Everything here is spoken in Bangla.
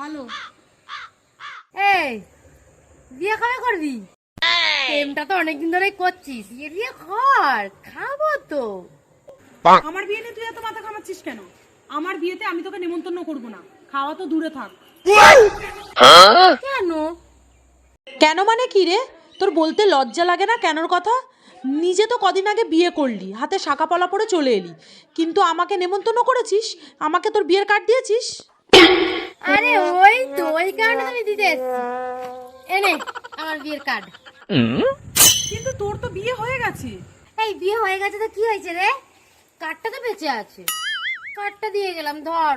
ভালো। এই বিয়ে কবে করবি? প্রেমটা তো অনেকদিন ধরেই করছিস, বিয়ে কর, খাবো তো। আমার বিয়ে নিয়ে তুই এত মাথা ঘামাচ্ছিস কেন? আমার বিয়েতে আমি তোকে নেমন্তন্ন করব না, খাওয়া তো দূরে থাক। কেন? কেন মানে কি রে? তোর বলতে লজ্জা লাগে না কেনর কথা? নিজে তো কদিন আগে বিয়ে করলি, হাতে শাঁকা পলা পরে চলে এলি, কিন্তু আমাকে নেমন্তন্ন করেছিস, আমাকে তোর বিয়ের কার্ড দিয়েছিস। আরে ওই তো ওই কারণে তুমি দিতে এসছি। এনে আমার বিয়ের কার্ড। কিন্তু তোর তো বিয়ে হয়ে গেছে। এই বিয়ে হয়ে গেছে তো কি হয়েছে রে? কার্ডটা তো বেঁচে আছে, কার্ডটা দিয়ে গেলাম, ধর।